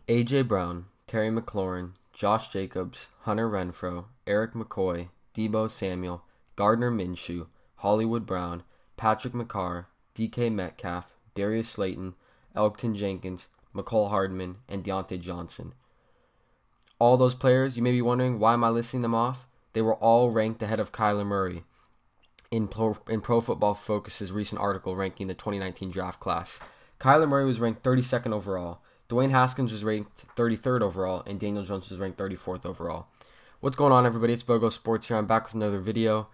A.J. Brown, Terry McLaurin, Josh Jacobs, Hunter Renfrow, Eric McCoy, Debo Samuel, Gardner Minshew, Hollywood Brown, Patrick McCarr, DK Metcalf, Darius Slayton, Elgton Jenkins, McCole Hardman, and Deontay Johnson. All those players, you may be wondering, why am I listing them off? They were all ranked ahead of Kyler Murray in Pro Football Focus's recent article ranking the 2019 draft class. Kyler Murray was ranked 32nd overall. Dwayne Haskins was ranked 33rd overall, and Daniel Jones was ranked 34th overall. What's going on, everybody? It's Bogo Sports here. I'm back with another video.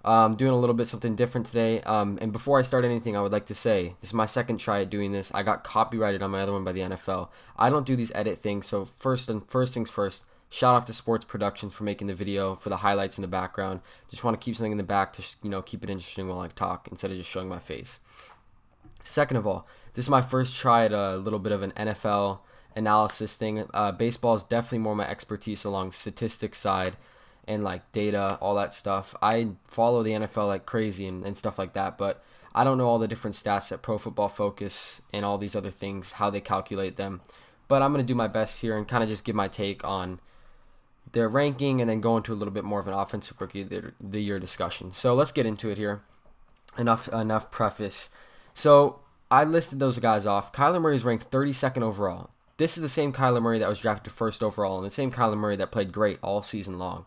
Doing a little bit something different today. And before I start anything, I would like to say this is my second try at doing this. I got copyrighted on my other one by the NFL. I don't do these edit things, so first things first. Shout out to Sports Productions for making the video, for the highlights in the background. Just want to keep something in the back to keep it interesting while I talk instead of just showing my face. Second of all, this is my first try at a little bit of an NFL analysis thing. Baseball is definitely more my expertise along statistics side and like data, all that stuff. I follow the NFL like crazy and stuff like that, but I don't know all the different stats that Pro Football Focus and all these other things, how they calculate them. But I'm going to do my best here and kind of just give my take on their ranking and then go into a little bit more of an offensive rookie of the year discussion. So let's get into it here. Enough preface. So I listed those guys off. Kyler Murray is ranked 32nd overall. This is the same Kyler Murray that was drafted first overall and the same Kyler Murray that played great all season long.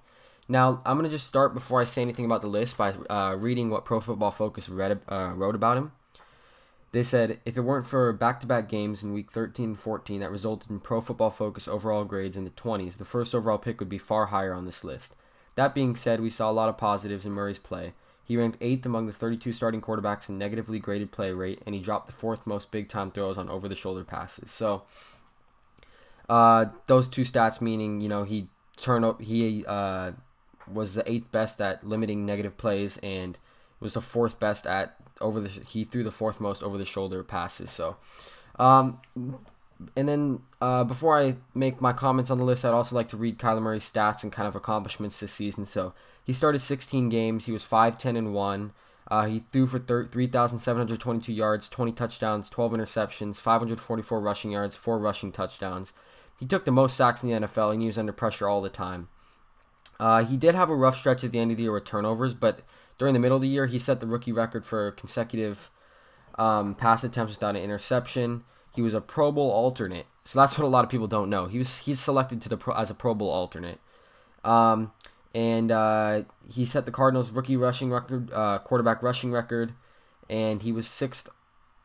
Now, I'm going to just start before I say anything about the list by reading what Pro Football Focus wrote about him. They said, if it weren't for back-to-back games in Week 13 and 14 that resulted in Pro Football Focus overall grades in the 20s, the first overall pick would be far higher on this list. That being said, we saw a lot of positives in Murray's play. He ranked 8th among the 32 starting quarterbacks in negatively graded play rate, and he dropped the 4th most big-time throws on over-the-shoulder passes. So, those two stats meaning, he was the 8th best at limiting negative plays and was the 4th best at he threw the 4th most over the shoulder passes. So and then before I make my comments on the list, I'd also like to read Kyler Murray's stats and kind of accomplishments this season. So he started 16 games. He was 5-10-1. He threw for 3,722 yards, 20 touchdowns, 12 interceptions, 544 rushing yards, 4 rushing touchdowns. He took the most sacks in the NFL, and he was under pressure all the time. He did have a rough stretch at the end of the year with turnovers, but during the middle of the year, he set the rookie record for consecutive pass attempts without an interception. He was a Pro Bowl alternate, so that's what a lot of people don't know. He's selected as a Pro Bowl alternate, and he set the Cardinals' rookie rushing record, quarterback rushing record, and he was sixth.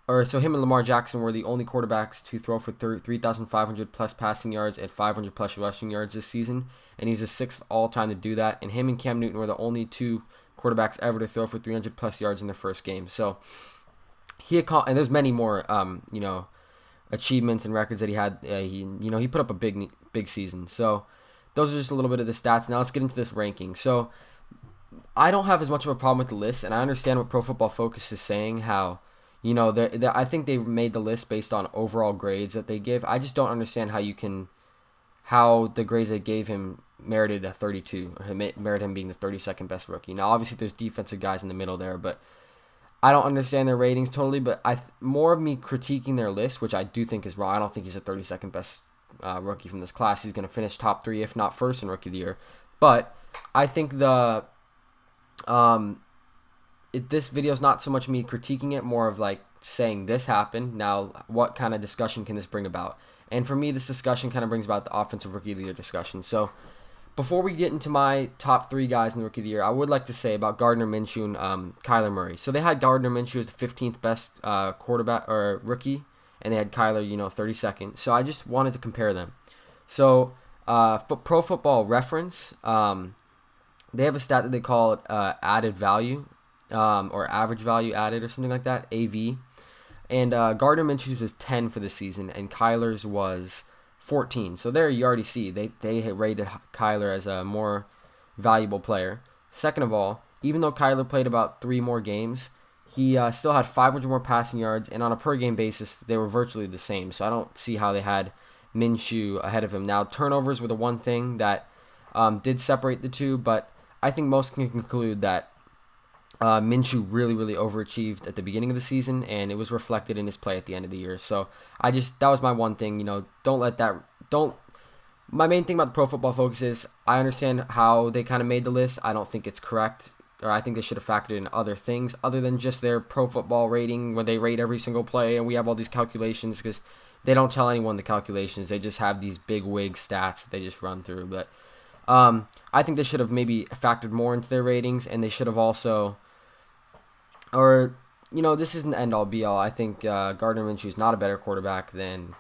So him and Lamar Jackson were the only quarterbacks to throw for 3,500 plus passing yards and 500 plus rushing yards this season, and he's the 6th all time to do that. And him and Cam Newton were the only two quarterbacks ever to throw for 300 plus yards in their first game. So and there's many more, achievements and records that he had. He put up a big season. So those are just a little bit of the stats. Now let's get into this ranking. So I don't have as much of a problem with the list, and I understand what Pro Football Focus is saying. How I think they made the list based on overall grades that they give. I just don't understand how the grades they gave him merited a 32, or merited him being the 32nd best rookie. Now, obviously, there's defensive guys in the middle there, but I don't understand their ratings totally. But more of me critiquing their list, which I do think is wrong. I don't think he's the 32nd best rookie from this class. He's going to finish top 3, if not first in Rookie of the Year. But I think this video is not so much me critiquing it, more of like saying this happened. Now, what kind of discussion can this bring about? And for me, this discussion kind of brings about the offensive rookie of the year discussion. So before we get into my top 3 guys in the rookie of the year, I would like to say about Gardner Minshew and Kyler Murray. So they had Gardner Minshew as the 15th best quarterback or rookie, and they had Kyler, 32nd. So I just wanted to compare them. So Pro Football Reference, they have a stat that they call added value, or average value added, or something like that, AV. And Gardner Minshew's was 10 for the season, and Kyler's was 14. So there you already see they had rated Kyler as a more valuable player. Second of all, even though Kyler played about 3 more games, he still had 500 more passing yards, and on a per game basis, they were virtually the same. So I don't see how they had Minshew ahead of him. Now, turnovers were the one thing that did separate the two, but I think most can conclude that Minshew really, really overachieved at the beginning of the season, and it was reflected in his play at the end of the year. So that was my one thing. Don't let that don't. My main thing about the Pro Football Focus is I understand how they kind of made the list. I don't think it's correct, or I think they should have factored in other things other than just their Pro Football rating where they rate every single play, and we have all these calculations because they don't tell anyone the calculations. They just have these big wig stats that they just run through. But I think they should have maybe factored more into their ratings, and they should have also, or this isn't the end-all be-all. I think Gardner Minshew is not a better quarterback than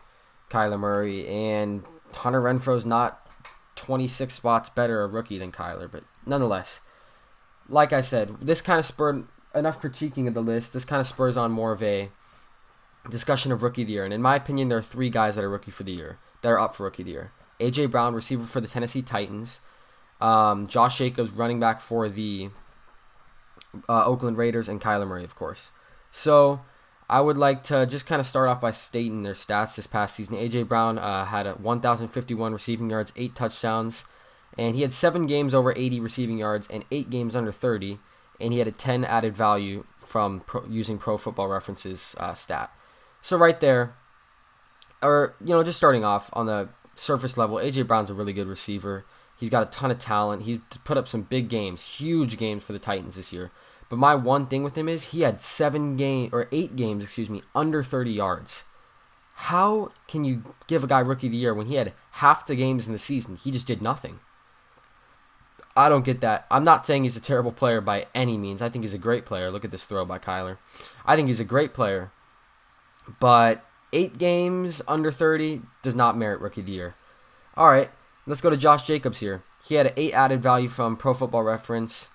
Kyler Murray, and Hunter Renfro's not 26 spots better a rookie than Kyler. But nonetheless, like I said, this kind of spurred enough critiquing of the list. This kind of spurs on more of a discussion of Rookie of the Year. And in my opinion, there are 3 guys that are Rookie for the Year, that are up for Rookie of the Year. A.J. Brown, receiver for the Tennessee Titans. Josh Jacobs, running back for the Oakland Raiders, and Kyler Murray, of course. So I would like to just kind of start off by stating their stats this past season. A.J. Brown had 1,051 receiving yards, 8 touchdowns, and he had 7 games over 80 receiving yards and 8 games under 30, and he had a 10 added value from using Pro Football References stat. So right there, or just starting off on the surface level, A.J. Brown's a really good receiver. He's got a ton of talent. He's put up some big games, huge games for the Titans this year. But my one thing with him is he had 8 games, under 30 yards. How can you give a guy Rookie of the Year when he had half the games in the season? He just did nothing. I don't get that. I'm not saying he's a terrible player by any means. I think he's a great player. Look at this throw by Kyler. I think he's a great player. But 8 games under 30 does not merit Rookie of the Year. All right, let's go to Josh Jacobs here. He had an 8 added value from Pro Football Reference.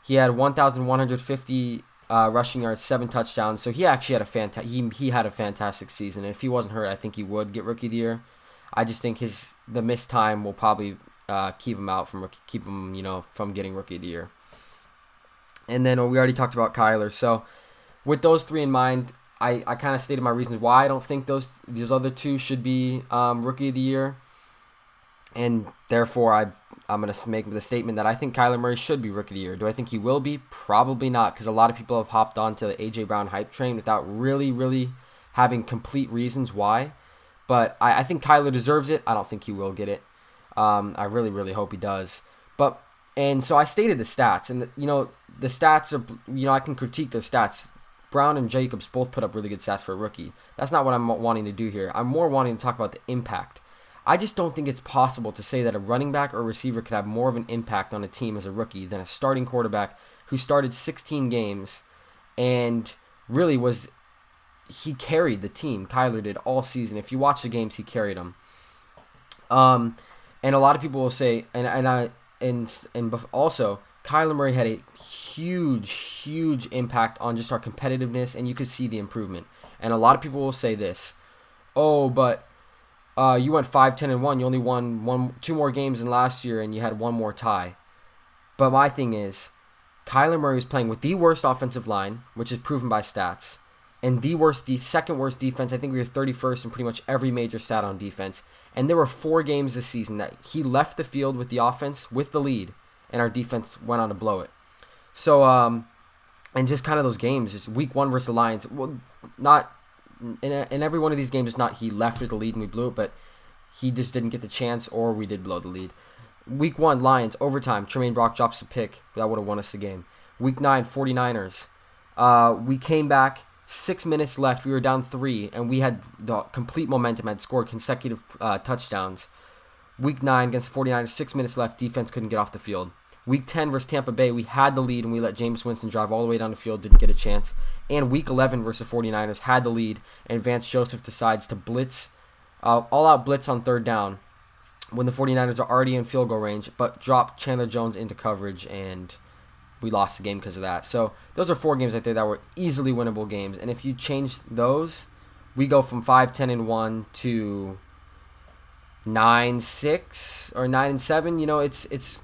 He had 1,150 rushing yards, 7 touchdowns. So he actually had he had a fantastic season. And if he wasn't hurt, I think he would get Rookie of the Year. I just think the missed time will probably keep him out from from getting Rookie of the Year. And then we already talked about Kyler. So with those 3 in mind, I kind of stated my reasons why I don't think these other 2 should be Rookie of the Year. And therefore, I'm going to make the statement that I think Kyler Murray should be Rookie of the Year. Do I think he will be? Probably not, because a lot of people have hopped onto the A.J. Brown hype train without really having complete reasons why. But I think Kyler deserves it. I don't think he will get it. I really hope he does. And so I stated the stats, and the stats are, I can critique those stats. Brown and Jacobs both put up really good stats for a rookie. That's not what I'm wanting to do here. I'm more wanting to talk about the impact. I just don't think it's possible to say that a running back or a receiver could have more of an impact on a team as a rookie than a starting quarterback who started 16 games and really he carried the team. Kyler did all season. If you watch the games, he carried them. And a lot of people will say, and also Kyler Murray had a huge impact on just our competitiveness, and you could see the improvement. And a lot of people will say this, but you went 5-10-1. You only won 2 more games than last year, and you had 1 more tie. But my thing is, Kyler Murray is playing with the worst offensive line, which is proven by stats, and the second worst defense. I think we were 31st in pretty much every major stat on defense. And there were 4 games this season that he left the field with the offense with the lead, and our defense went on to blow it. So, and just kind of those games, just week 1 versus the Lions. Well, not. In every one of these games, it's not he left with the lead and we blew it, but he just didn't get the chance, or we did blow the lead. Week 1, Lions, overtime. Tremaine Brock drops a pick. That would have won us the game. Week 9, 49ers. We came back, 6 minutes left. We were down 3, and we had the complete momentum, had scored consecutive touchdowns. Week 9 against the 49ers, 6 minutes left. Defense couldn't get off the field. Week 10 versus Tampa Bay, we had the lead, and we let Jameis Winston drive all the way down the field, didn't get a chance. And Week 11 versus the 49ers, had the lead, and Vance Joseph decides to blitz, all-out blitz on 3rd down when the 49ers are already in field goal range, but drop Chandler Jones into coverage, and we lost the game because of that. So those are 4 games right there that were easily winnable games, and if you change those, we go from 5-10-1 to 9-6 or 9-7. It's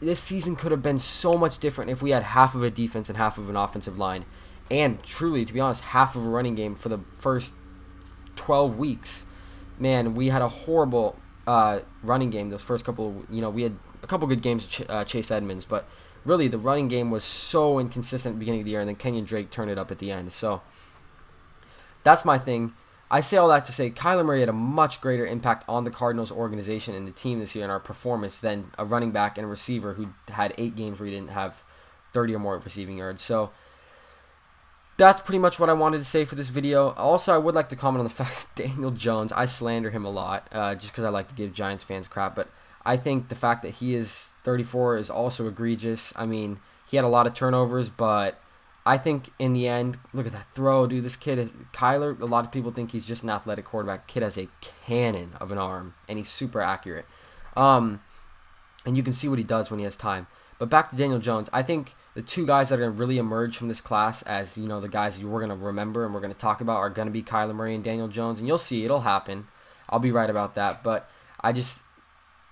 this season could have been so much different if we had half of a defense and half of an offensive line. And truly, to be honest, half of a running game for the first 12 weeks. Man, we had a horrible running game those first couple. We had a couple good games with Chase Edmonds, but really the running game was so inconsistent at the beginning of the year, and then Kenyon Drake turned it up at the end. So that's my thing. I say all that to say Kyler Murray had a much greater impact on the Cardinals organization and the team this year and our performance than a running back and a receiver who had 8 games where he didn't have 30 or more receiving yards. So that's pretty much what I wanted to say for this video. Also, I would like to comment on the fact that Daniel Jones, I slander him a lot just because I like to give Giants fans crap, but I think the fact that he is 34 is also egregious. I mean, he had a lot of turnovers, but I think in the end, look at that throw, dude. This kid, Kyler, a lot of people think he's just an athletic quarterback. Kid has a cannon of an arm, and he's super accurate. And you can see what he does when he has time. But back to Daniel Jones, I think the 2 guys that are going to really emerge from this class as, you know, the guys we're going to remember and we're going to talk about are going to be Kyler Murray and Daniel Jones. And you'll see, it'll happen. I'll be right about that. But I just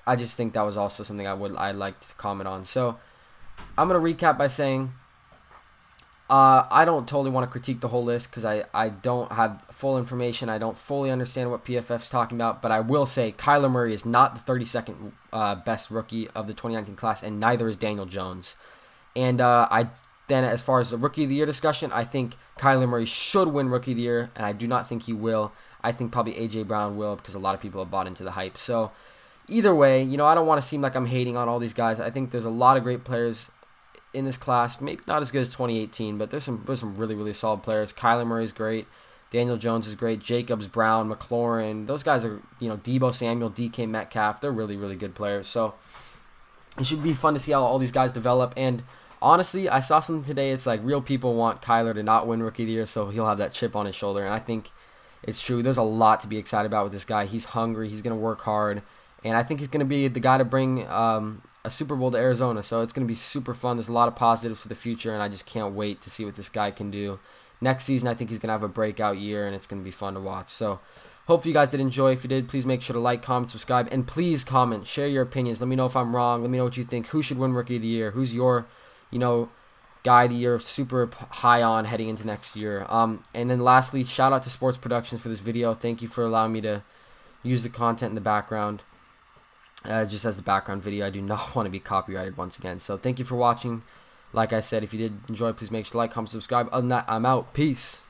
think that was also something I'd like to comment on. So I'm going to recap by saying I don't totally want to critique the whole list because I don't have full information. I don't fully understand what PFF's talking about, but I will say Kyler Murray is not the 32nd best rookie of the 2019 class, and neither is Daniel Jones. And then as far as the Rookie of the Year discussion, I think Kyler Murray should win Rookie of the Year, and I do not think he will. I think probably A.J. Brown will because a lot of people have bought into the hype. So either way, you know, I don't want to seem like I'm hating on all these guys. I think there's a lot of great players in this class, maybe not as good as 2018, but there's some really, really solid players. Kyler Murray's great. Daniel Jones is great. Jacobs, Brown, McLaurin. Those guys are, you know, Deebo Samuel, DK Metcalf. They're really, really good players. So it should be fun to see how all these guys develop. And honestly, I saw something today. It's like real people want Kyler to not win Rookie of the Year, so he'll have that chip on his shoulder. And I think it's true. There's a lot to be excited about with this guy. He's hungry. He's going to work hard. And I think he's going to be the guy to bring a Super Bowl to Arizona. So it's going to be super fun. There's a lot of positives for the future, and I just can't wait to see what this guy can do. Next season, I think he's going to have a breakout year, and it's going to be fun to watch. So hopefully you guys did enjoy. If you did, please make sure to like, comment, subscribe, and please comment. Share your opinions. Let me know if I'm wrong. Let me know what you think. Who should win Rookie of the Year? Who's your, you know, guy that you're super high on heading into next year? And then lastly, shout out to Sports Productions for this video. Thank you for allowing me to use the content in the background. Just as the background video. I do not want to be copyrighted once again. So thank you for watching. Like I said, if you did enjoy, please make sure to like, comment, subscribe. Other than that, I'm out. Peace.